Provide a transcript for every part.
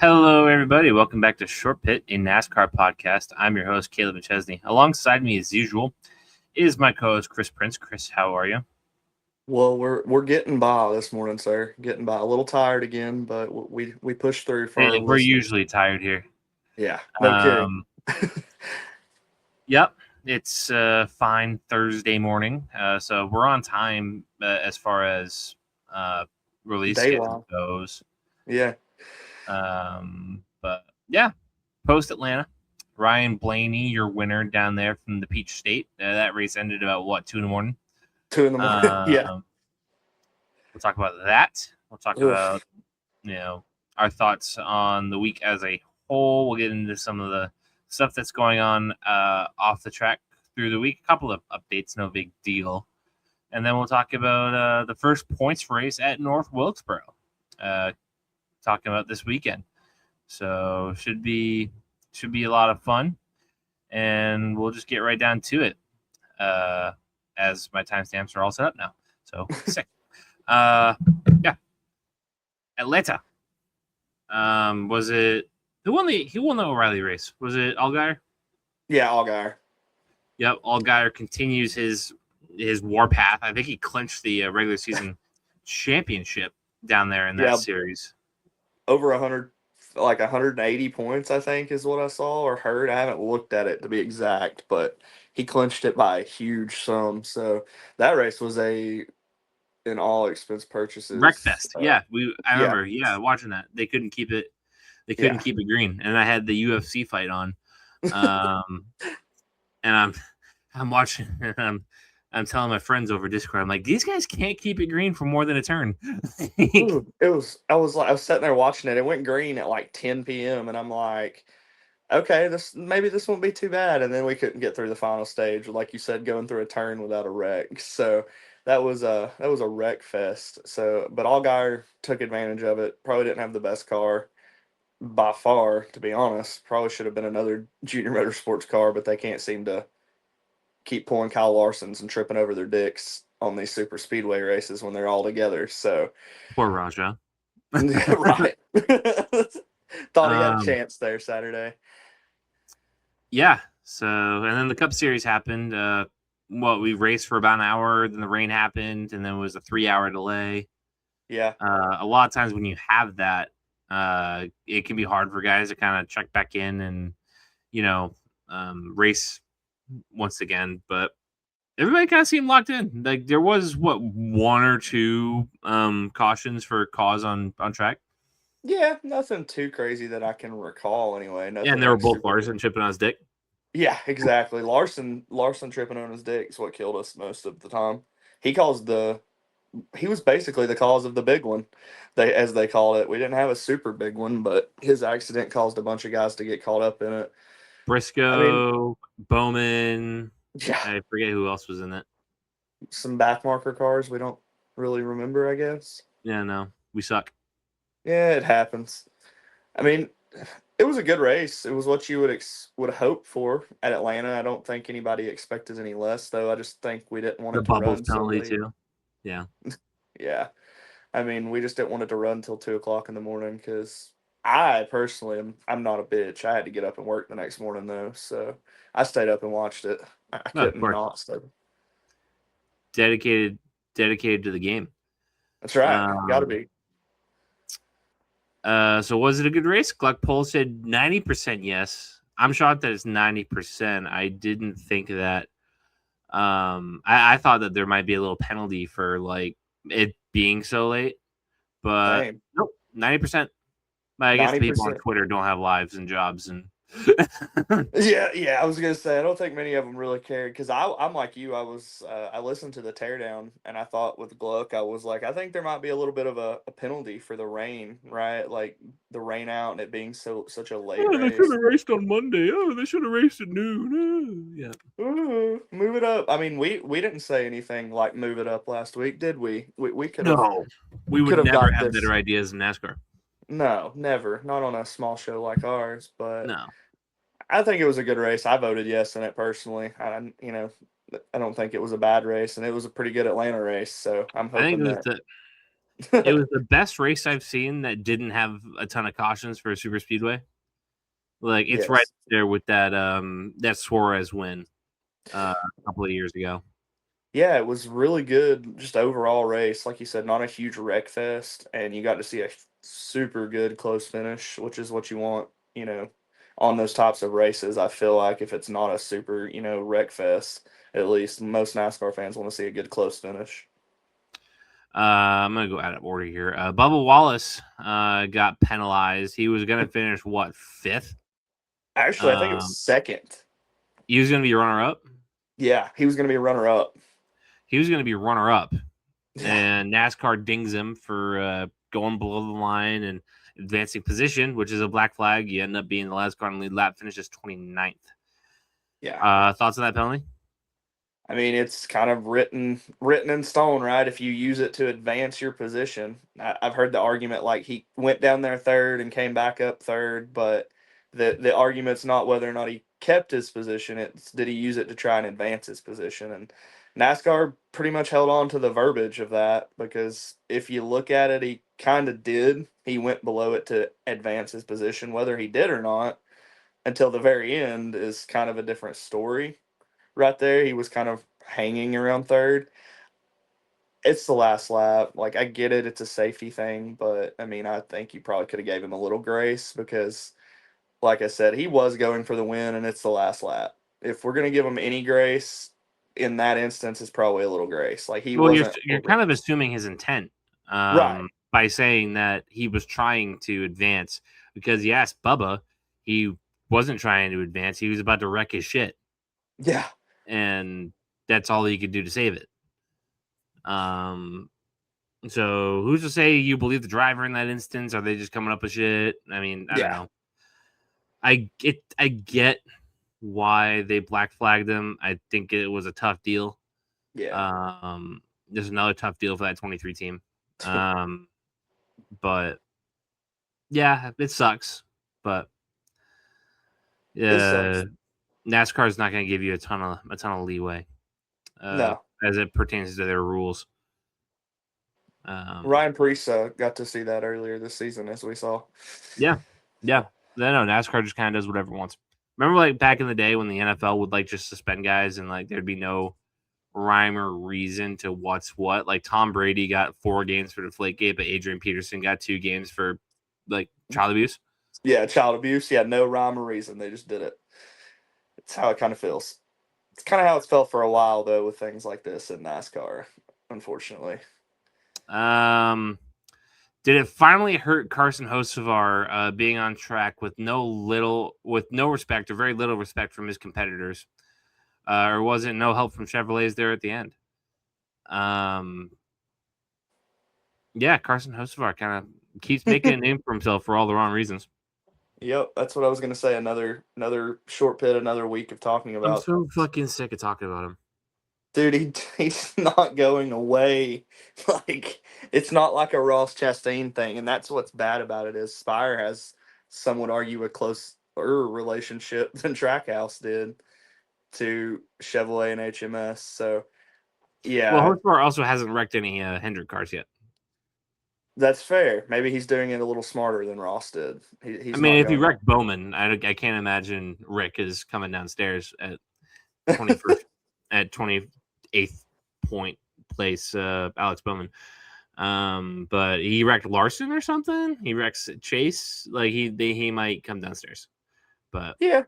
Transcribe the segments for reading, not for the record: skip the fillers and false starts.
Hello, everybody. Welcome back to Short Pit, a NASCAR podcast. I'm your host, Caleb McChesney. Alongside me, as usual, is my co-host, Chris Prince. Chris, how are you? Well, we're getting by this morning, sir. Getting by. A little tired again, but we pushed through for our Hey, we're listeners. usually tired here. Yeah, no kidding. Um, yep, it's fine Thursday morning. So we're on time as far as uh, release Day schedule long. goes. Yeah. But yeah, post Atlanta. Ryan Blaney, your winner down there from the Peach State. That race ended about, 2 in the morning? 2 in the morning. Yeah. Um, we'll talk about that. We'll talk about, Oof. our thoughts on the week as a whole. We'll get into some of the stuff that's going on off the track through the week. A couple of updates, no big deal. And then we'll talk about the first points race at North Wilkesboro. Talking about this weekend. So should be a lot of fun. And we'll just get right down to it. As my timestamps are all set up now. So sick. Yeah. Atlanta. Was it who won the O'Reilly race? Was it Allgaier? Yeah, Allgaier. Yep, Allgaier continues his warpath. I think he clinched the regular season championship down there in that Yeah, series. over 100, like 180 points, I think, is what I saw or heard. I haven't looked at it to be exact, but he clinched it by a huge sum. So that race was an all expense purchases. Wreckfest. Yeah, I Yeah, remember. Yeah, watching that. They couldn't keep it. They couldn't yeah. keep it green, and I had the UFC fight on. Um, and I'm watching and I'm telling my friends over Discord, I'm like, these guys can't keep it green for more than a turn. Ooh, I was sitting there watching it. It went green at like 10 p.m. and I'm like, okay, this won't be too bad. And then we couldn't get through the final stage, like you said, going through a turn without a wreck. So that was a wreck fest. So, but Allgaier took advantage of it. Probably didn't have the best car by far, to be honest. Probably should have been another junior motorsports car, but they can't seem to keep pulling Kyle Larson's and tripping over their dicks on these super speedway races when they're all together. So Poor Raja. right. Thought he had a um, chance there Saturday. yeah. So, and then the Cup Series happened. We raced for about an hour, then the rain happened, and then it was a 3-hour delay. Yeah. A lot of times when you have that, it can be hard for guys to kind of check back in and, race once again. But everybody kind of seemed locked in. Like there was one or two cautions for cause on track. Yeah, nothing too crazy that I can recall anyway. Yeah, and Nothing they were like both super. Larson chipping on his dick. Yeah, exactly. Larson tripping on his dick is what killed us most of the time. He caused the he was basically the cause of the big one. As they called it. We didn't have a super big one, but his accident caused a bunch of guys to get caught up in it. I mean, Briscoe, Bowman. yeah, I forget who else was in it. some backmarker cars we don't really remember, I guess. Yeah, no, we suck. Yeah, it happens. I mean, it was a good race. It was what you would hope for at Atlanta. I don't think anybody expected any less, though. I just think we didn't want The it to bubbles run so penalty late. too. Yeah, Yeah, I mean, we just didn't want it to run until 2 o'clock in the morning because I personally I'm not a bitch. I had to get up and work the next morning though, so I stayed up and watched it. I no, of couldn't course. not stay. Dedicated, dedicated to the game. That's right. Got to Um, be. so was it a good race? Gluck poll said 90% yes. I'm shocked that it's 90%. I didn't think that. I thought that there might be a little penalty for like it being so late, but Same. nope, 90%. But I guess the people on 90%. Twitter don't have lives and jobs, and Yeah, yeah. I was gonna say I don't think many of them really cared because I'm like you. I listened to the teardown and I thought with Gluck I was like I think there might be a little bit of a penalty for the rain, right? Like the rain out and it being such a late oh, they should race. have raced on Monday. Oh, they should have raced at noon. Oh, yeah. Ooh, move it up. I mean, we didn't say anything like move it up last week, did we? We No, we could would have never got have this. better ideas in NASCAR. No, never. Not on a small show like ours. But No, I think it was a good race. I voted yes in it personally. I don't think it was a bad race, and it was a pretty good Atlanta race. So I'm I think hoping it was that. It was the best race I've seen that didn't have a ton of cautions for a super speedway. Like it's right Yes. there with that Suarez win a couple of years ago. Yeah, it was really good, just overall race. Like you said, not a huge wreck fest, and you got to see a super good close finish, which is what you want, on those types of races. I feel like if it's not a super, wreck fest, at least most NASCAR fans want to see a good close finish. I'm gonna go out of order here. Bubba Wallace got penalized. He was gonna finish what, fifth? Actually, I think it was Um, second. he was gonna be runner up. Yeah, he was going to be a runner up. He was gonna be runner up, Yeah. and NASCAR dings him for going below the line and advancing position, which is a black flag. You end up being the last car in the lead lap, finishes 29th. Yeah. Thoughts on that penalty? I mean, it's kind of written in stone, right? If you use it to advance your position, I've heard the argument like he went down there third and came back up third, but the argument's not whether or not he kept his position; it's did he use it to try and advance his position. And NASCAR pretty much held on to the verbiage of that because if you look at it, he kind of did. He went below it to advance his position. Whether he did or not, until the very end, is kind of a different story right there. He was kind of hanging around third. It's the last lap. Like I get it, it's a safety thing, but I mean, I think you probably could have gave him a little grace because, like I said, he was going for the win, and it's the last lap. If we're gonna give him any grace in that instance, it's probably a little grace. Like he Well, you're wasn't you're over. kind of assuming his intent Right. by saying that he was trying to advance because you asked Bubba, he wasn't trying to advance. He was about to wreck his shit, Yeah. and that's all he could do to save it. Um, so who's to say you believe the driver in that instance? Are they just coming up with shit? I mean, I don't Yeah. know. I get why they black flagged him. I think it was a tough deal. Yeah. Um, there's another tough deal for that 23 team. Um, but yeah, it sucks. But It uh, sucks. NASCAR is not going to give you a ton of leeway No. as it pertains to their rules. Um, Ryan Preece got to see that earlier this season, as we saw. yeah, yeah. No, NASCAR just kind of does whatever it wants. Remember, like back in the day when the NFL would like just suspend guys and like there'd be no rhyme or reason to what's what. Like Tom Brady got 4 games for Deflategate, but Adrian Peterson got 2 games for like child abuse. Yeah, child abuse. Yeah, no rhyme or reason. They just did it. It's how it kind of feels. It's kind of how it's felt for a while, though, with things like this in NASCAR, unfortunately. Um, did it finally hurt Carson Hocevar being on track with no respect or very little respect from his competitors, or was it no help from Chevrolets there at the end? Um, yeah, Carson Hocevar kind of keeps making a name for himself for all the wrong reasons. Yep, that's what I was gonna say. Another short pit, another week of talking I'm about. so fucking sick of talking about him. Dude, he's not going away. Like it's not like a Ross Chastain thing, and that's what's bad about it is Spire has, some would argue, a closer relationship than Trackhouse did to Chevrolet and HMS. So Well, yeah, Hocevar also hasn't wrecked any Hendrick cars yet. that's fair. Maybe he's doing it a little smarter than Ross did. I He's mean, not if you going. wrecked Bowman, I can't imagine Rick is coming downstairs at 21st at 28th point place, Alex Bowman. But he wrecked Larson or something. He wrecks Chase. Like he might come downstairs. But Yeah,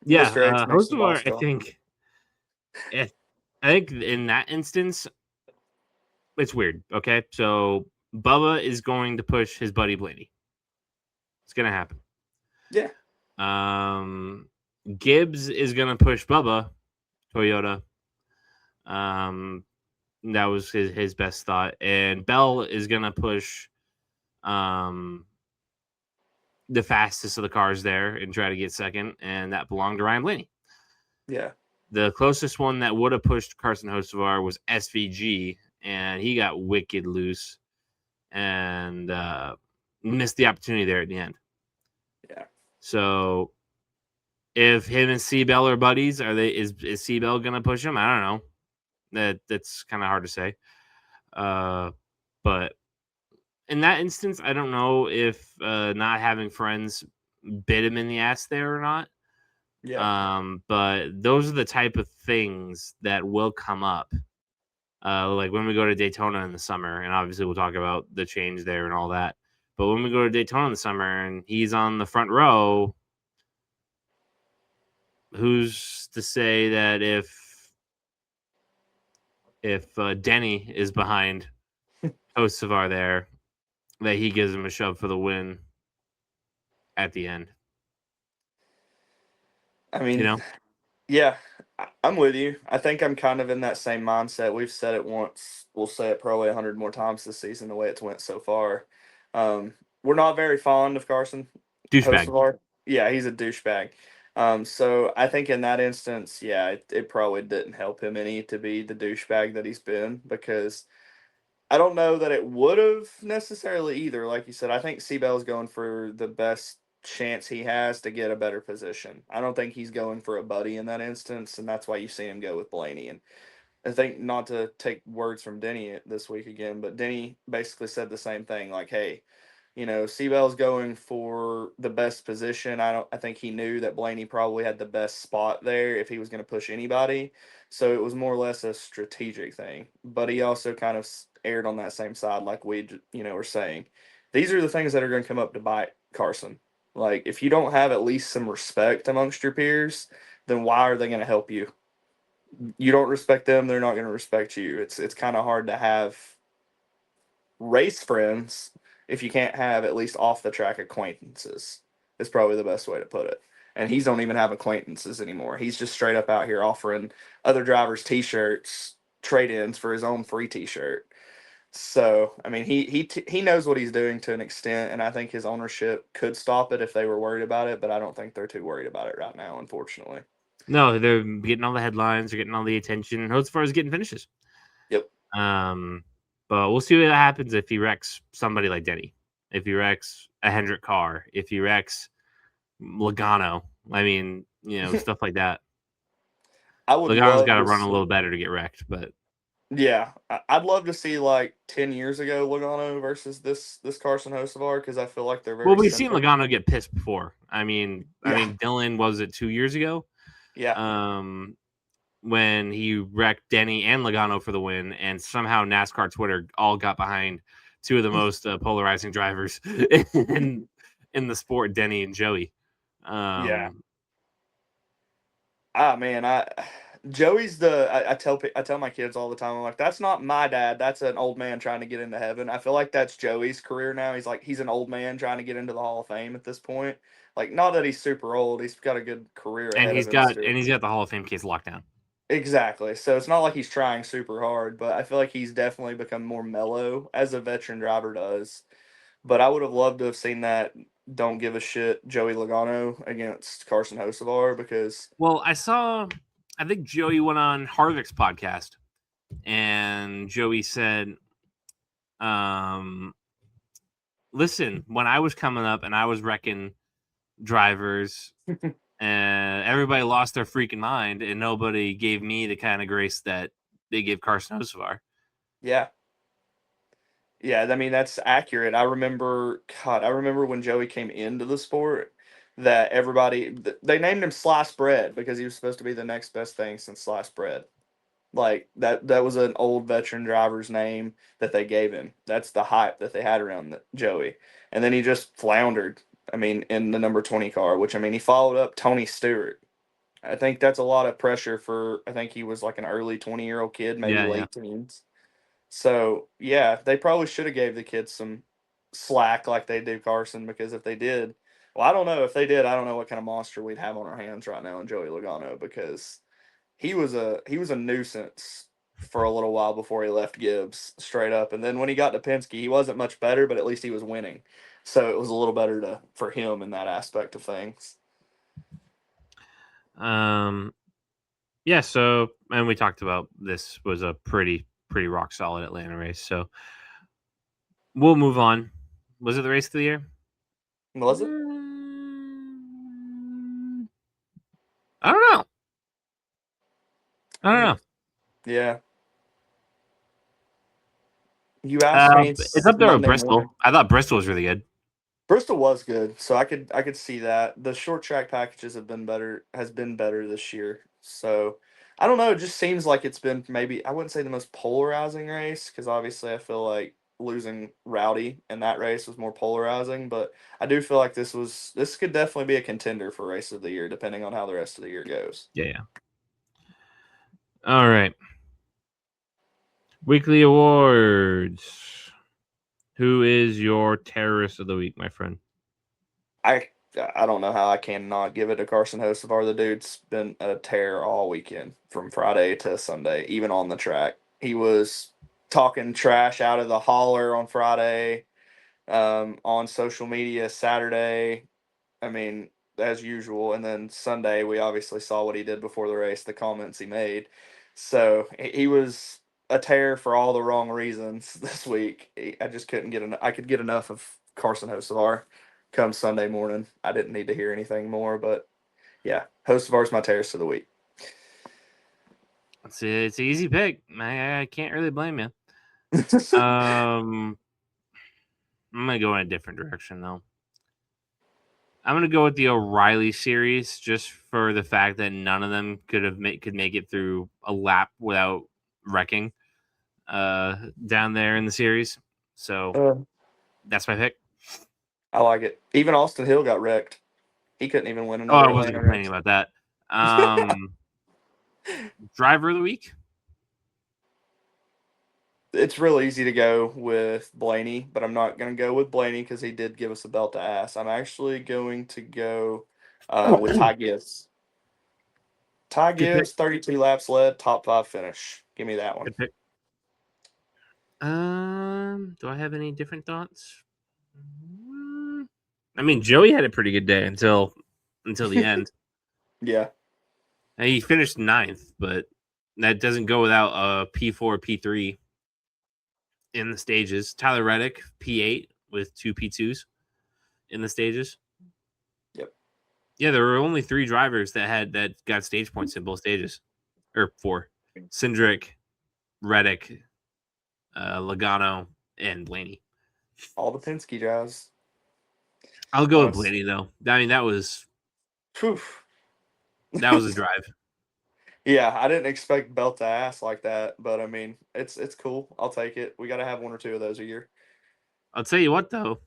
yeah, Mr. X makes the Hocevar, boss call. I think in that instance, it's weird. Okay, so Bubba is going to push his buddy Blaney. It's gonna happen. Yeah, Um, Gibbs is gonna push Bubba Toyota. Um, that was his best thought, and Bell is gonna push um the fastest of the cars there and try to get second, and that belonged to Ryan Blaney. yeah, The closest one that would have pushed Carson Hocevar was SVG, and he got wicked loose and missed the opportunity there at the end. yeah. So if him and C-Bell are buddies, is C-Bell gonna push him? I don't know. That's kind of hard to say. But in that instance, I don't know if not having friends bit him in the ass there or not. Yeah. But those are the type of things that will come up. Like when we go to Daytona in the summer, and obviously we'll talk about the change there and all that. But when we go to Daytona in the summer and he's on the front row, who's to say that if Denny is behind Kosovar there, that he gives him a shove for the win at the end? I You mean, know, yeah, I'm with you. I think I'm kind of in that same mindset. We've said it once. We'll say it probably 100 more times this season, the way it's went so far. Um, we're not very fond of Carson douchebag. Hocevar. Yeah, he's a douchebag. So I think in that instance, yeah, it probably didn't help him any to be the douchebag that he's been, because I don't know that it would have necessarily either. Like you said, I think Seabell's going for the best chance he has to get a better position. I don't think he's going for a buddy in that instance, and that's why you see him go with Blaney. And I think, not to take words from Denny this week again, but Denny basically said the same thing. Like, hey, Seabell's going for the best position. I think he knew that Blaney probably had the best spot there if he was going to push anybody. So it was more or less a strategic thing. But he also kind of aired on that same side, like were saying. These are the things that are going to come up to bite Carson. Like, if you don't have at least some respect amongst your peers, then why are they going to help you? You don't respect them, they're not going to respect you. It's kind of hard to have race friends if you can't have at least off the track acquaintances. Is probably the best way to put it. And he's don't even have acquaintances anymore. He's just straight up out here offering other drivers t-shirts, trade-ins for his own free t-shirt. So, I mean, he knows what he's doing to an extent, and I think his ownership could stop it if they were worried about it, but I don't think they're too worried about it right now, unfortunately. No, they're getting all the headlines, they're getting all the attention. Hocevar is getting finishes. Yep. Um, but we'll see what happens if he wrecks somebody like Denny, if he wrecks a Hendrick car, if he wrecks Logano. I mean, stuff like that. I would Logano's love got to to run a see. little better to get wrecked, but Yeah, I'd love to see like 10 years ago Logano versus this Carson Hocevar, because I feel like they're well, very we've seen similar. Logano get pissed before. I mean, Yeah, Dylan was it 2 years ago? yeah. Um, when he wrecked Denny and Logano for the win, and somehow NASCAR Twitter all got behind two of the most polarizing drivers in the sport, Denny and Joey. Yeah. Um, Man, Joey's I tell my kids all the time. I'm like, that's not my dad. That's an old man trying to get into heaven. I feel like that's Joey's career now. He's an old man trying to get into the Hall of Fame at this point. Like, not that he's super old. He's got a good career and ahead of he's him got still. the Hall of Fame case locked down. Exactly. So it's not like he's trying super hard, but I feel like he's definitely become more mellow as a veteran driver does. But I would have loved to have seen that don't give a shit Joey Logano against Carson Hocevar, because Well, I think Joey went on Harvick's podcast, and Joey said, listen, when I was coming up and I was wrecking drivers, and everybody lost their freaking mind, and nobody gave me the kind of grace that they give Carson Hocevar. yeah. Yeah, I mean that's accurate. I remember when Joey came into the sport that they named him Sliced Bread because he was supposed to be the next best thing since sliced bread. Like that was an old veteran driver's name that they gave him. That's the hype that they had around Joey. And then he just floundered. I mean, in the number 20 car, which, I mean, he followed up Tony Stewart. I think that's a lot of pressure for, I think he was like an early 20-year-old kid, maybe Yeah, yeah. late teens. So, yeah, they probably should have gave the kids some slack like they did Carson, because if they did, well, I don't know. If they did, I don't know what kind of monster we'd have on our hands right now in Joey Logano, because he was a nuisance for a little while before he left Gibbs, straight up. And then when he got to Penske, he wasn't much better, but at least he was winning. So it was a little better for him in that aspect of things. Um, yeah. So, and we talked about this was a pretty rock solid Atlanta race. So we'll move on. Was it the race of the year? Was it? I don't know. I don't know. Yeah. You asked me It's up there with Monday morning. Bristol. I thought Bristol was really good. Bristol was good, so I could see that. The short track packages has been better this year. So I don't know, it just seems like it's been maybe I wouldn't say the most polarizing race because obviously I feel like losing Rowdy in that race was more polarizing, but I do feel like this could definitely be a contender for race of the year depending on how the rest of the year goes. Yeah. All right. Weekly awards. Who is your terrorist of the week, my friend? I I don't know how I cannot give it to Carson Hocevar. The dude's been a tear all weekend from Friday to Sunday, even on the track. He was talking trash out of the holler on Friday, on social media Saturday. I mean, as usual. And then Sunday, we obviously saw what he did before the race, the comments he made. So he was a tear for all the wrong reasons this week. I just couldn't get enough. I could get enough of Carson Hocevar come Sunday morning. I didn't need to hear anything more. But yeah, Hocevar's my terrorist of the week. It's an easy pick. I can't really blame you. I'm gonna go in a different direction though. I'm gonna go with the O'Reilly series just for the fact that none of them could make it through a lap without wrecking down there in the series. So uh, that's my pick. I like it. Even Austin Hill got wrecked. He couldn't even win Oh, I another wasn't Atlanta complaining race. about that. Driver of the week. It's real easy to go with Blaney, but I'm not going to go with Blaney because he did give us a belt to ass. I'm actually going to go with Ty Gibbs. Ty Good pick. Gibbs, 32 laps led, top five finish. Give me that one. Good pick. Do I have any different thoughts? I mean, Joey had a pretty good day until the end. Yeah. And he finished 9th, but that doesn't go without a P4, P3 in the stages. Tyler Reddick, P8 with 2 P2s in the stages. Yep. Yeah, there were only 3 drivers that got stage points in both stages, or 4: Cindric, Reddick, Logano, and Blaney. All the Penske guys. I'll go with Blaney though. I mean, that was Whew. a drive. Yeah, I didn't expect belt to ass like that, but I mean, it's cool. I'll take it. We got to have one or two of those a year. I'll tell you what though,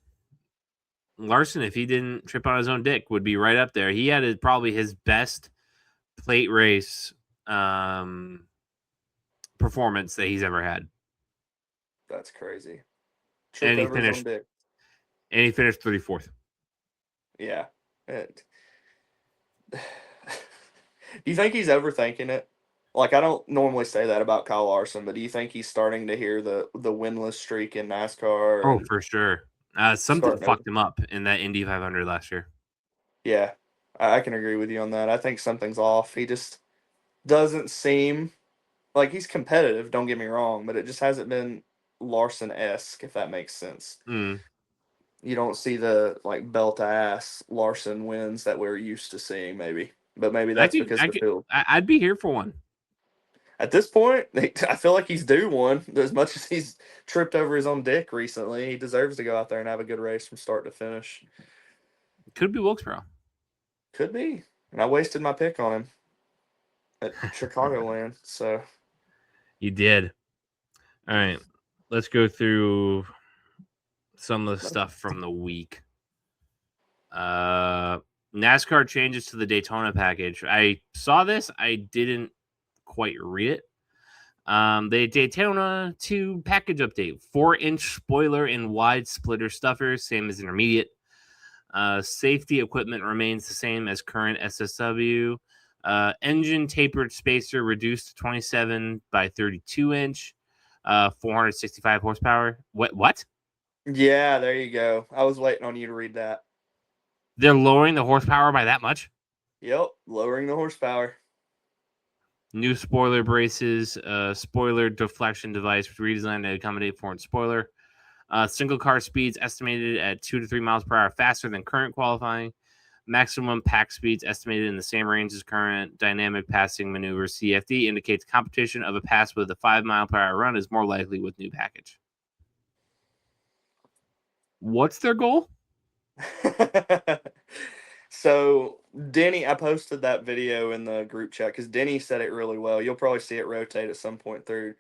Larson, if he didn't trip on his own dick, would be right up there. He had probably his best plate race performance that he's ever had. That's crazy. And Tripped over his own dick. And he finished 34th. Yeah. Do you think he's overthinking it? Like, I don't normally say that about Kyle Larson, but do you think he's starting to hear the winless streak in NASCAR? Oh, And for sure. Something fucked him up in that Indy 500 last year. Yeah, I can agree with you on that. I think something's off. He just doesn't seem like he's competitive, don't get me wrong, but it just hasn't been Larson-esque, if that makes sense. Mm. You don't see the like belt ass Larson wins that we're used to seeing, maybe. But maybe that's because the field. I'd be here for one. At this point, I feel like he's due one. As much as he's tripped over his own dick recently, he deserves to go out there and have a good race from start to finish. Could be Wilkesboro. Could be. And I wasted my pick on him at Chicagoland. So You did. All right. Let's go through some of the stuff from the week. NASCAR changes to the Daytona package. I saw this. I didn't quite read it. The Daytona 2 package update: 4-inch spoiler and wide splitter stuffers, same as intermediate. Safety equipment remains the same as current SSW. Engine tapered spacer reduced to 27 by 32 inch. 465 horsepower. What? yeah, there you go. I was waiting on you to read that. They're lowering the horsepower by that much? Yep, lowering the horsepower. New spoiler braces, spoiler deflection device redesigned to accommodate foreign spoiler. Single car speeds estimated at 2 to 3 miles per hour faster than current qualifying. Maximum pack speeds estimated in the same range as current. Dynamic passing maneuver CFD indicates competition of a pass with a 5 mile per hour run is more likely with new package. What's their goal? So Denny, I posted that video in the group chat because Denny said it really well. You'll probably see it rotate at some point through.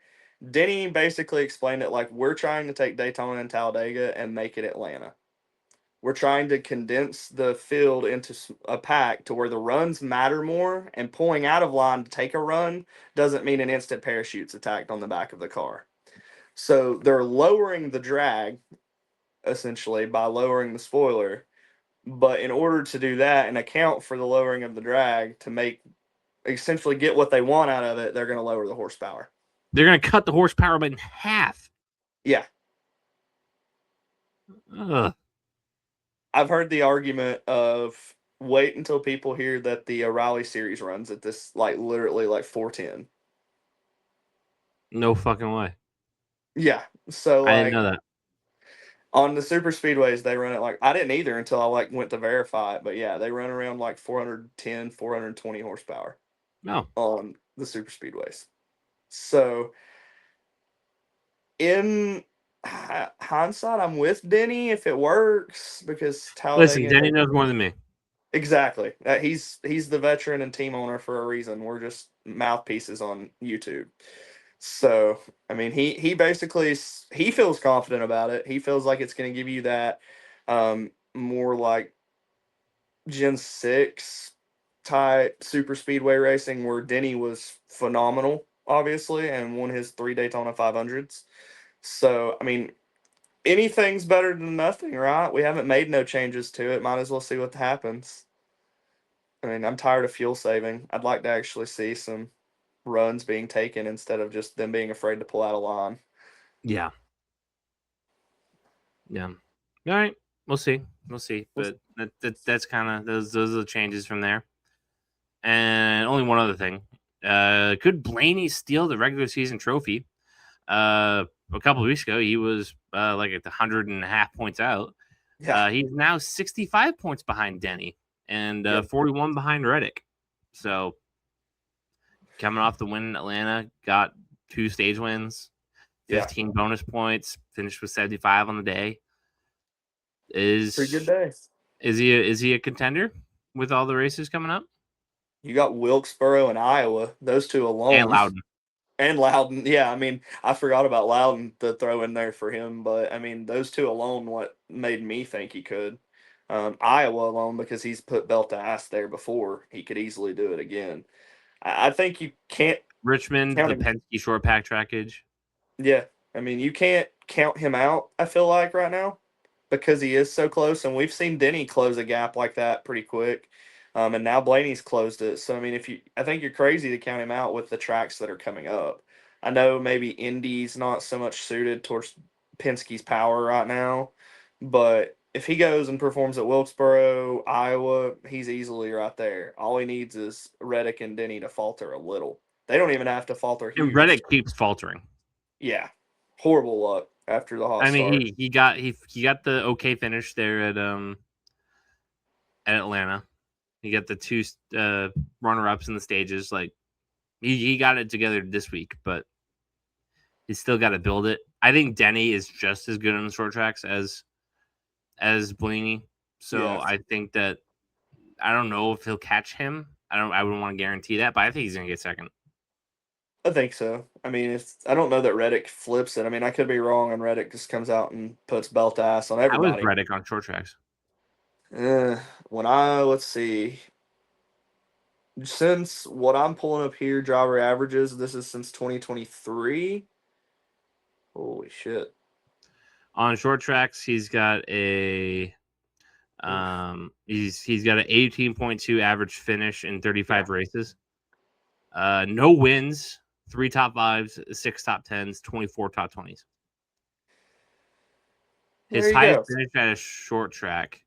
Denny basically explained it like we're trying to take Daytona and Talladega and make it Atlanta. We're trying to condense the field into a pack to where the runs matter more, and pulling out of line to take a run doesn't mean an instant parachute's attacked on the back of the car. So they're lowering the drag essentially by lowering the spoiler. But in order to do that and account for the lowering of the drag to make essentially get what they want out of it, they're going to lower the horsepower. They're going to cut the horsepower in half. Yeah. Ugh. I've heard the argument of wait until people hear that the Raleigh series runs at this, like, literally, like, 410. No fucking way. Yeah. So, I didn't like, know that. on the super speedways, they run it like, I didn't either until I, like, went to verify it. But yeah, they run around like 410, 420 horsepower No. on the super speedways. So, in hindsight, I'm with Denny if it works because Listen, Talladega. Denny knows more than me. Exactly. He's the veteran and team owner for a reason. We're just mouthpieces on YouTube. So I mean, he basically he feels confident about it. He feels like it's going to give you that more like Gen 6 type super speedway racing where Denny was phenomenal, obviously, and won his 3 Daytona 500s. So I mean, anything's better than nothing, right? We haven't made no changes to it. Might as well see what happens. I mean, I'm tired of fuel saving. I'd like to actually see some runs being taken instead of just them being afraid to pull out a line. Yeah. Yeah. All right. We'll see. We'll see. But that's kind of those are the changes from there. And only one other thing. Could Blaney steal the regular season trophy? A couple of weeks ago, he was like at the 100.5 points out. Yeah. He's now 65 points behind Denny and Yep. 41 behind Reddick. So coming off the win in Atlanta, got 2 stage wins, 15 bonus points, finished with 75 on the day. Pretty good day. Is he a contender with all the races coming up? You got Wilkesboro and Iowa. Those two alone. And Loudon. And Loudon. Yeah, I mean, I forgot about Loudon to throw in there for him, but I mean, those two alone what made me think he could. Iowa alone because he's put belt to ass there before. He could easily do it again. I think you can't Richmond, count the him. Penske short pack trackage. Yeah, I mean, you can't count him out, I feel like, right now because he is so close. And we've seen Denny close a gap like that pretty quick. And now Blaney's closed it. So, I mean, I think you're crazy to count him out with the tracks that are coming up. I know maybe Indy's not so much suited towards Penske's power right now, but if he goes and performs at Wilkesboro, Iowa, he's easily right there. All he needs is Reddick and Denny to falter a little. They don't even have to falter And huge. Reddick keeps faltering. Yeah, horrible luck after the hot start. He got the okay finish there at Atlanta. He got the 2 runner ups in the stages. Like he got it together this week, but he's still got to build it. I think Denny is just as good on the short tracks as Blaney. So Yeah. I think that I don't know if he'll catch him. I wouldn't want to guarantee that, but I think he's gonna get second. I think so. I mean, I don't know that Reddick flips it. I mean, I could be wrong, and Reddick just comes out and puts belt ass on I was everybody. Reddick on short tracks. Let's see. Since what I'm pulling up here, driver averages, this is since 2023. Holy shit. On short tracks, he's got a he's got an 18.2 average finish in 35 races. No wins, 3 top 5s, 6 top 10s, 24 top 20s. His highest finish at a short track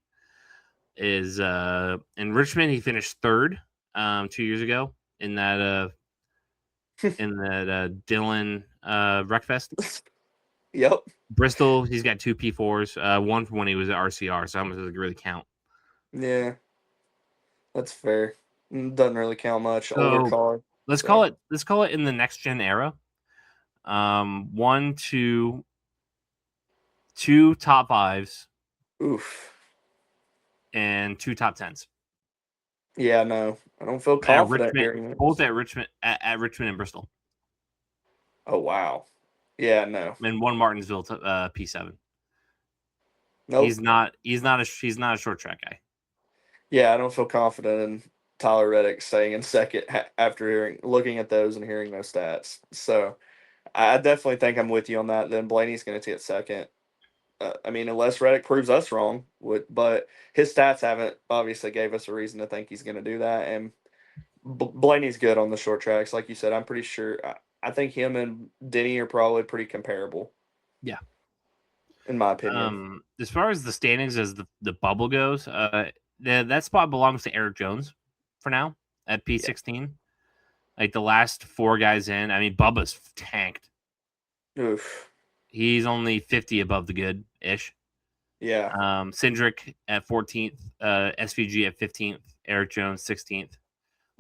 is in Richmond. He finished 3rd 2 years ago in that Dillon Wreckfest. Yep. Bristol, he's got 2 P4s, one from when he was at RCR, so I'm gonna really count. Yeah, that's fair. Doesn't really count much. So, older car. Let's call it in the next gen era. 1, 2, 2 top 5s, Oof. and 2 top 10s. Yeah, no, I don't feel At confident Richmond, hearing both this. at Richmond and Bristol, Oh wow. Yeah, no. and 1 Martinsville P7. Nope. He's not a short track guy. Yeah, I don't feel confident in Tyler Reddick staying in second after looking at those and hearing those stats. So I definitely think I'm with you on that. Then Blaney's going to get second. I mean, unless Reddick proves us wrong, but his stats haven't obviously gave us a reason to think he's going to do that. And Blaney's good on the short tracks, like you said. I'm pretty sure. I think him and Denny are probably pretty comparable. Yeah. In my opinion. As far as the standings as the bubble goes, that spot belongs to Eric Jones for now at Yeah. P16. Like the last 4 guys in, I mean, Bubba's tanked. Oof. He's only 50 above the good ish. Yeah. Cindric at 14th, SVG at 15th, Eric Jones 16th.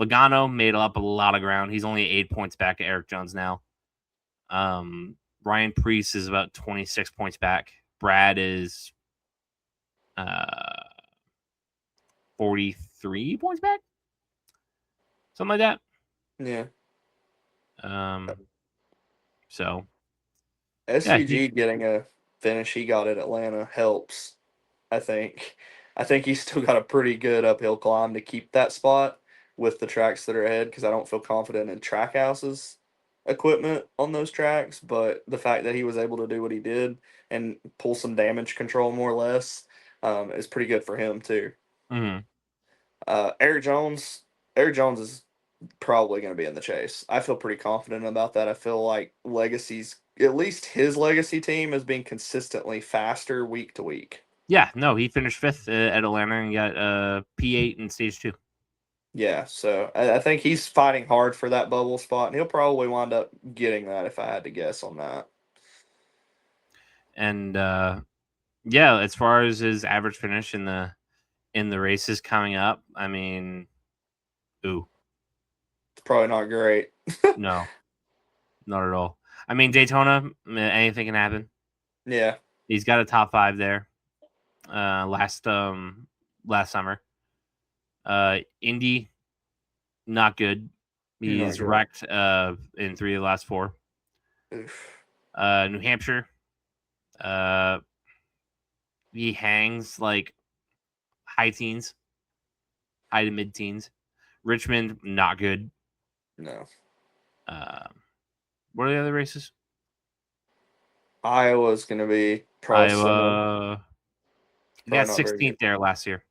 Logano made up a lot of ground. He's only 8 points back at Eric Jones now. Ryan Preece is about 26 points back. Brad is 43 points back, something like that. Yeah. So yeah, SVG getting a finish he got at Atlanta helps. I think. I think he's still got a pretty good uphill climb to keep that spot with the tracks that are ahead because I don't feel confident in Trackhouse's equipment on those tracks. But the fact that he was able to do what he did and pull some damage control more or less is pretty good for him too. mm-hmm. Eric Jones. Eric Jones is probably going to be in the chase. I feel pretty confident about that. I feel like Legacy's, at least his Legacy team, is being consistently faster week to week. Yeah, no, he finished 5th at Atlanta and got P8 in stage 2. Yeah, so I think he's fighting hard for that bubble spot, and he'll probably wind up getting that if I had to guess on that. And yeah, as far as his average finish in the races coming up, I mean, ooh, It's probably not great. no, not at all. I mean, Daytona, anything can happen. Yeah. He's got a top 5 there. Last summer. Indy, not good. Not He's good. wrecked in 3 of the last 4. Oof. New Hampshire, he hangs like high teens, high to mid teens. Richmond, not good. No. What are the other races? Iowa's going to be probably similar. Iowa, he got Probably not very 16th good. there last year.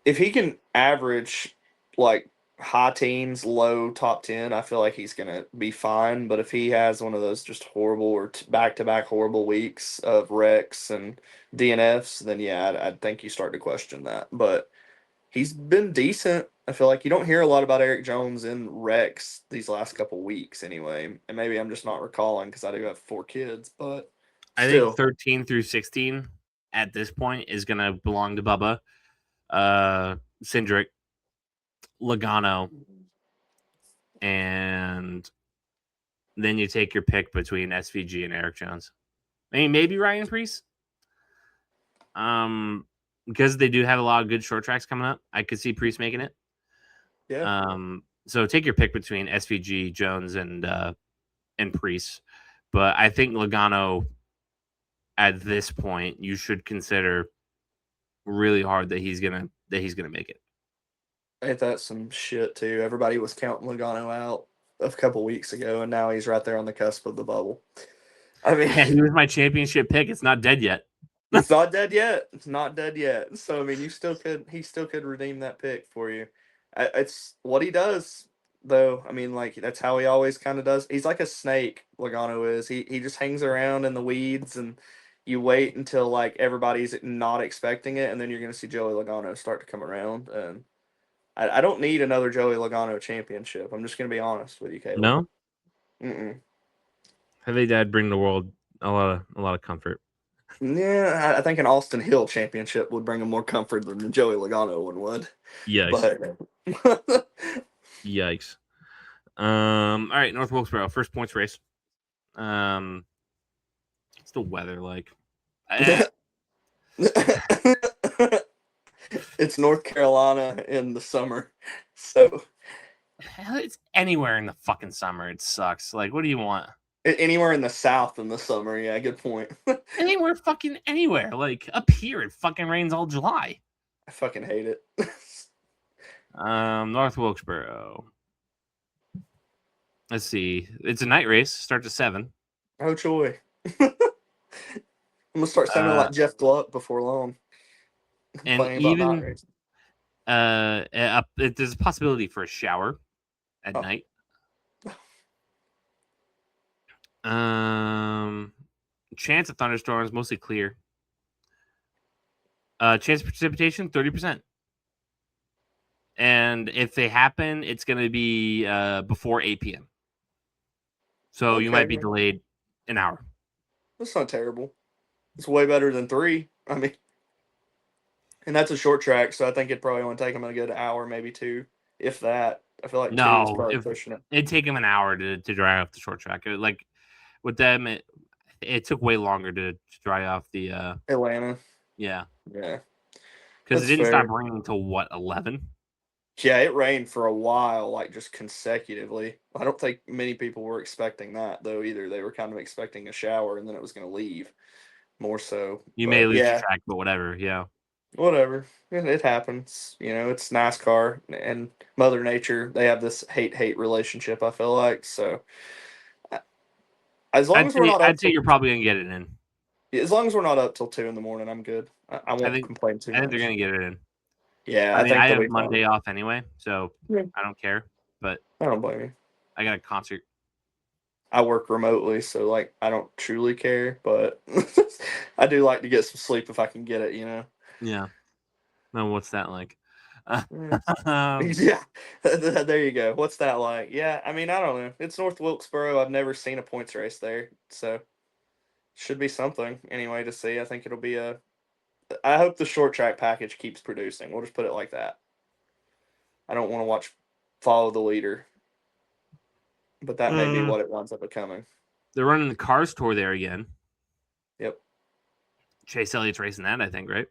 If he can average like high teens, low top 10, I feel like he's going to be fine. But if he has one of those just horrible or back to back horrible weeks of wrecks and DNFs, then yeah, I'd think you start to question that. But he's been decent. I feel like you don't hear a lot about Eric Jones in wrecks these last couple weeks anyway. And maybe I'm just not recalling because I do have 4 kids, but I think still. 13 through 16 at this point is going to belong to Bubba, Cindric, Logano, and then you take your pick between SVG and Eric Jones. I mean, maybe Ryan Preece. Because they do have a lot of good short tracks coming up, I could see Preece making it. Yeah. So take your pick between SVG, Jones, and Preece. But I think Logano, at this point, you should consider really hard that he's gonna make it. Ain't that some shit too? Everybody was counting Logano out a couple weeks ago, and now he's right there on the cusp of the bubble. I mean, Yeah, he was my championship pick. It's not dead yet. it's not dead yet. It's not dead yet. So I mean, he still could redeem that pick for you. It's what he does, though. I mean, like that's how he always kind of does. He's like a snake. Logano is. He just hangs around in the weeds, and you wait until like everybody's not expecting it, and then you're gonna see Joey Logano start to come around. And I don't need another Joey Logano championship. I'm just gonna be honest with you, Caleb. No, Mm-mm. Heavy Dad bring the world a lot of comfort. Yeah, I think an Austin Hill championship would bring him more comfort than the Joey Logano one would. Yikes! But Yikes! All right, North Wilkesboro, first points race. What's the weather like? It's North Carolina in the summer, so Hell, it's anywhere in the fucking summer. It sucks. Like, what do you want? anywhere in the South in the summer. Yeah, good point. Anywhere, fucking anywhere. Like up here, it fucking rains all July. I fucking hate it. North Wilkesboro. Let's see. It's a night race. Starts at 7. Oh joy! I'm gonna start sounding Uh, like Jeff Gluck before long, and complaining about not even racing. there's a possibility for a shower at Oh, night. Um, chance of thunderstorms mostly clear. Chance of precipitation 30%. And if they happen, it's going to be before 8 p.m. So you might be okay, delayed an hour. that's not terrible. It's way better than 3. I mean, and that's a short track, so I think it'd probably only take them a good hour, maybe 2, if that. I feel like 2 is No, probably if pushing it. it'd take them an hour to dry off the short track. Like with them, it took way longer to dry off the Atlanta, yeah, yeah, because it that's didn't stop fair. raining until what 11. Yeah, it rained for a while, like just consecutively. I don't think many people were expecting that though either. They were kind of expecting a shower and then it was going to leave more so. You may But lose yeah, track, but whatever. Yeah, whatever. It happens. You know, it's NASCAR and Mother Nature. They have this hate relationship. I feel like so. uh, As long as we're not up I'd say till you're probably gonna get it in. as long as we're not up till 2 in the morning, I'm good. I I won't think complain too I think they're much. gonna get it in. Yeah, I I mean, think I they'll have be fine. Monday off anyway, so Yeah, I don't care. But I don't blame you. I got a concert. I work remotely, so like I don't truly care, but I do like to get some sleep if I can get it, you know. Yeah. No, what's that like? Yeah. Um, Yeah. There you go. What's that like? Yeah, I mean, I don't know. It's North Wilkesboro. I've never seen a points race there, so should be something anyway to see. I think it'll be a I hope the short track package keeps producing. We'll just put it like that. I don't want to watch follow the leader, but that may be uh, what it winds up becoming. they're running the Cars Tour there again. Yep. Chase Elliott's racing that, I think, right?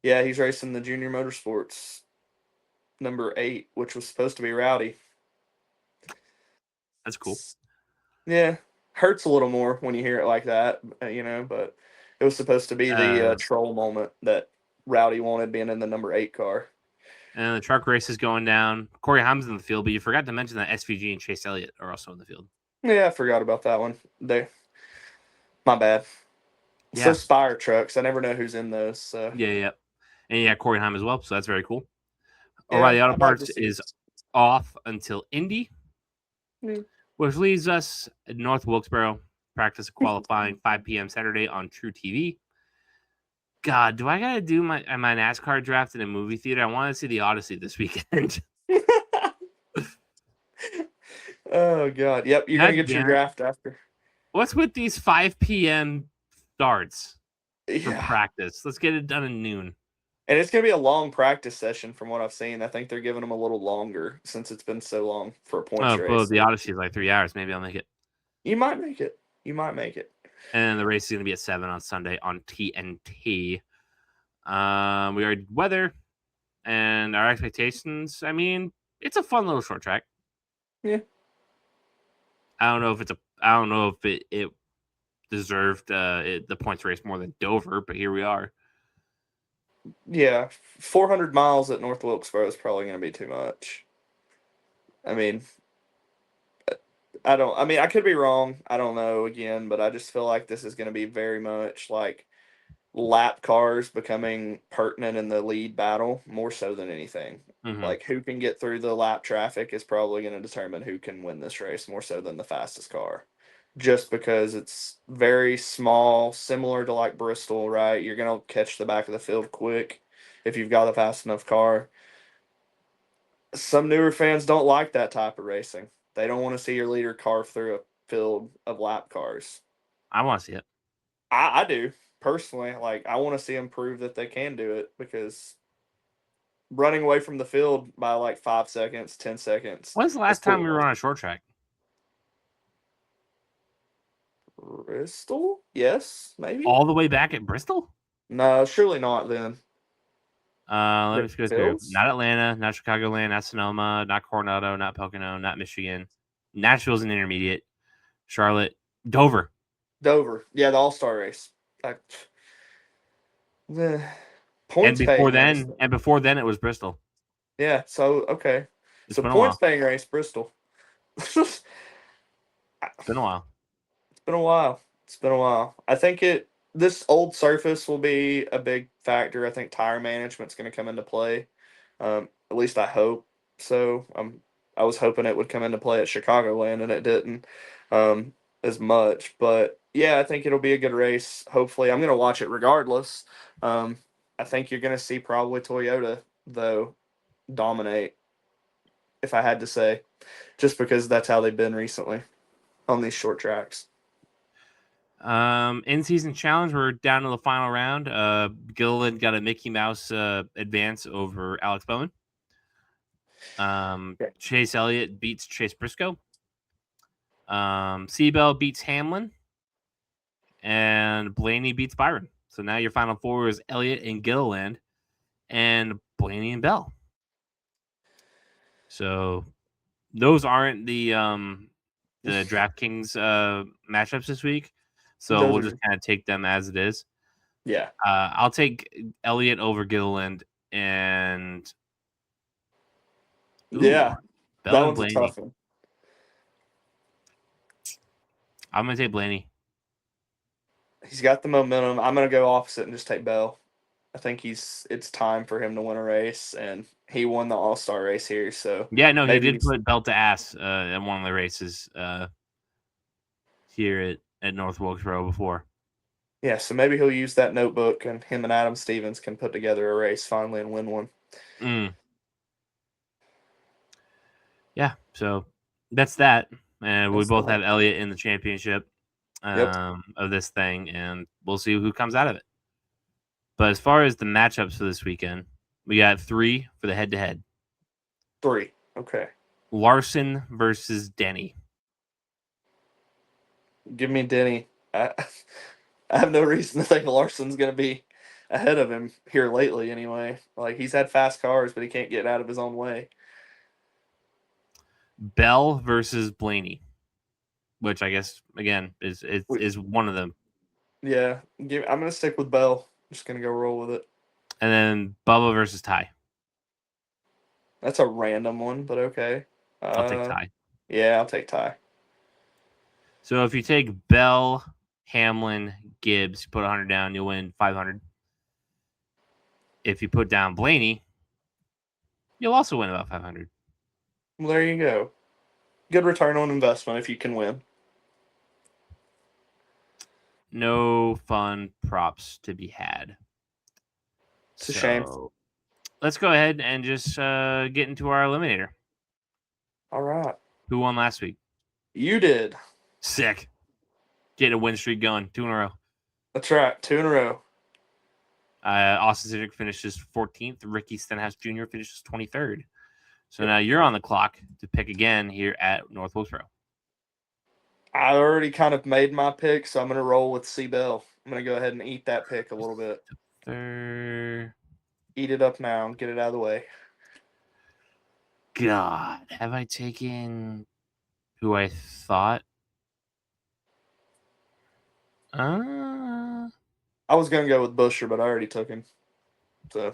Yeah, he's racing the Junior Motorsports number 8, which was supposed to be Rowdy. That's cool. Yeah, hurts a little more when you hear it like that, you know. But it was supposed to be the Uh, troll moment that Rowdy wanted, being in the number 8 car. and the truck race is going down. Corey Haim's in the field, but you forgot to mention that SVG and Chase Elliott are also in the field. Yeah, I forgot about that one. My bad. So Yeah, Spire trucks, I never know who's in those. So yeah. And yeah, Corey Haim as well, so that's very cool. yeah, O'Reilly Auto I'd like to Parts see is it. off until Indy, Yeah. which leaves us at North Wilkesboro. Practice qualifying 5 p.m. Saturday on True TV. God, do I gotta do my NASCAR draft in a movie theater? I want to see the Odyssey this weekend. Oh God, yep. You're gonna God get your damn it! draft after. What's with these 5 p.m. starts for Yeah, practice? Let's get it done at noon. and it's gonna be a long practice session from what I've seen. I think they're giving them a little longer since it's been so long for a points Oh, but race. the Odyssey is like 3 hours. Maybe I'll make it. You might make it. You might make it. And then the race is going to be at 7 on Sunday on TNT. We are weather and our expectations. I mean, it's a fun little short track. Yeah. I don't know if it deserved the points race more than Dover, but here we are. Yeah, 400 miles at North Wilkesboro is probably going to be too much. I mean, I mean, I could be wrong. I don't know again, but I just feel like this is going to be very much like lap cars becoming pertinent in the lead battle more so than anything. Mm-hmm. Like who can get through the lap traffic is probably going to determine who can win this race more so than the fastest car. Just because it's very small, similar to like Bristol, right? You're going to catch the back of the field quick if you've got a fast enough car. Some newer fans don't like that type of racing. They don't want to see your leader carve through a field of lap cars. I want to see it. I do personally. Like I want to see them prove that they can do it because running away from the field by like 5 seconds, 10 seconds When's the is last time we were pointless. on a short track? Bristol? Yes, maybe. All the way back at Bristol? No, surely not then. Let me The just go through. Bills? Not Atlanta, not Chicagoland, not Sonoma, not Coronado, not Pocono, not Michigan. Nashville's an intermediate. Charlotte, Dover, Dover. Yeah, the All-Star race. Like, the and points before paying race. then, and before then, it was Bristol. Yeah, so okay. It's So been a points while. paying race, Bristol. It's It's been a while. been a while. It's been a while. I think this old surface will be a big factor. I think tire management's going to come into play. At least I hope so. I was hoping it would come into play at Chicagoland, and it didn't as much. But yeah, I think it'll be a good race. Hopefully, I'm going to watch it regardless. Um, I think you're going to see probably Toyota though dominate. If I had to say, just because that's how they've been recently on these short tracks. In-season challenge. We're down to the final round. Gilliland got a Mickey Mouse advance over Alex Bowman. Yeah. Chase Elliott beats Chase Briscoe. Seabell beats Hamlin, and Blaney beats Byron. So now your final four is Elliott and Gilliland, and Blaney and Bell. So those aren't the DraftKings matchups this week. So Those we'll are just kind of take them as it is. yeah. I'll take Elliott over Gilliland and Yeah, that Bell and one's a Blaney. tough one. I'm gonna take Blaney. He's got the momentum. I'm gonna go opposite and just take Bell. I think it's time for him to win a race, and he won the All-Star race here, so Yeah, no, he maybe did he's put Bell to ass in one of the races here at North Wilkesboro before. yeah, so maybe he'll use that notebook, and him and Adam Stevens can put together a race finally and win one. Mm. Yeah, so that's that. And we That's both that. have Elliott in the championship Yep, of this thing, and we'll see who comes out of it. But as far as the matchups for this weekend, we got 3 for the head-to-head. 3. Okay, Larson versus Denny. give me Denny. I, I have no reason to think Larson's gonna be ahead of him here lately. Anyway, like he's had fast cars, but he can't get out of his own way. Bell versus Blaney, which I guess again is We, is one of them. Yeah, I'm gonna stick with Bell. I'm just gonna go roll with it. And then Bubba versus Ty. That's a random one, but okay. I'll take Uh, Ty. yeah, I'll take Ty. So if you take Bell, Hamlin, Gibbs, you put 100 down, you'll win 500. If you put down Blaney, you'll also win about 500. Well, there you go. Good return on investment if you can win. No fun props to be had. It's a shame. So let's go ahead and just get into our eliminator. All right, Who won last week? you did. Sick. Getting a win streak going. 2 in a row. That's right. 2 in a row. Austin Cindric finishes 14th. Ricky Stenhouse Jr. finishes 23rd. So now you're on the clock to pick again here at North Wilkesboro. I already kind of made my pick, so I'm gonna roll with C Bell. I'm gonna go ahead and eat that pick a little bit. Eat it up now and get it out of the way. God, have I taken who I thought? I was gonna go with Busher, but I already took him. So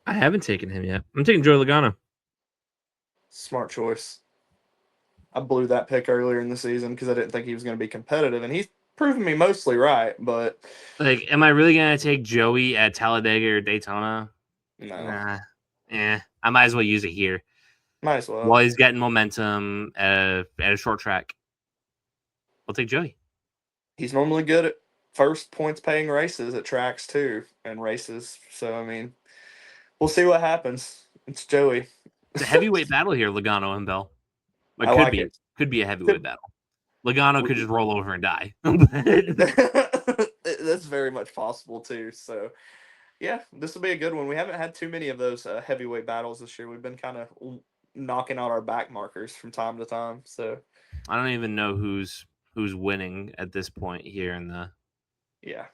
I haven't taken him yet. I'm taking Joey Logano. smart choice. I blew that pick earlier in the season because I didn't think he was going to be competitive, and he's proven me mostly right. But Like, am I really gonna take Joey at Talladega or Daytona? no, Nah. I might as well use it here might as well. while he's getting momentum at a short track. I'll take Joey. He's normally good at first points paying races at tracks too, and races. So I mean, we'll see what happens. It's Joey. It's a heavyweight battle here, Logano and Bell. It I could like be. it. Could be a heavyweight battle. Logano could just roll over and die. That's very much possible too. So yeah, this will be a good one. We haven't had too many of those heavyweight battles this year. We've been kind of knocking out our back markers from time to time. So I don't even know who's winning at this point here in the Yeah.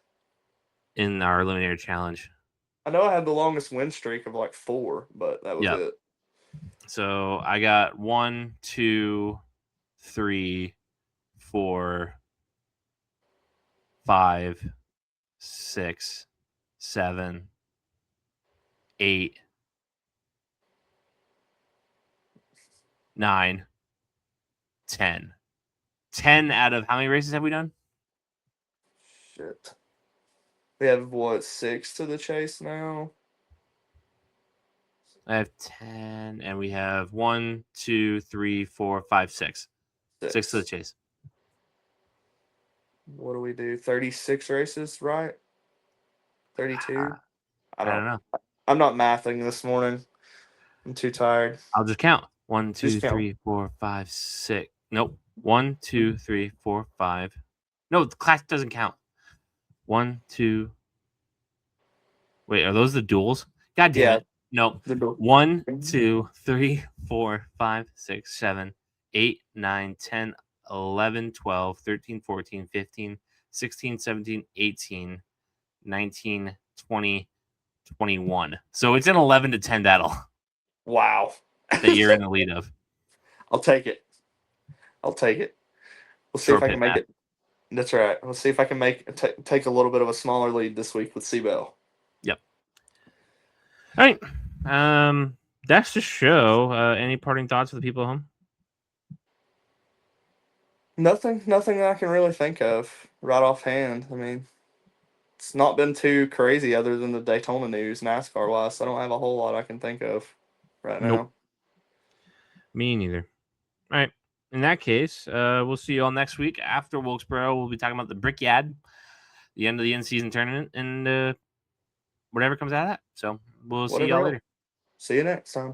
in our Eliminator Challenge. I know I had the longest win streak of like 4, but that was Yeah. it. So I got 1, 2, 3, 4, 5, 6, 7, 8, 9, 10. 10 out of how many races have we done? Shit. We have what, 6 to the chase now? I have 10, and we have 1, 2, 3, 4, 5, 6. 6 to the chase. What do we do? 36 races, right? 32? I don't know. I'm not mathing this morning. I'm too tired. I'll just count. 1, 2, Just count. 3, 4, 5, 6. Nope. 1, 2, 3, 4, 5. No, the class doesn't count. 1, 2. Wait, are those the duels? God damn it. No. 1, 2, 3, 4, 5, 6, 7, 8, 9, 10, 11, 12, 13, 14, 15, 16, 17, 18, 19, 20, 21. So it's an 11 to 10 battle. Wow. That you're in the lead of. I'll take it. We'll see if I can make it. That's right. We'll see if I can take a little bit of a smaller lead this week with Seabell. Yep. All right. That's the show. Any parting thoughts for the people at home? Nothing that I can really think of right offhand. I mean, it's not been too crazy other than the Daytona news, NASCAR wise. So I don't have a whole lot I can think of right now. Me neither. All right. In that case, we'll see you all next week after Wilkesboro. We'll be talking about the Brickyard, the end of the in-season tournament, and whatever comes out of that. So we'll see y'all later. See you next time.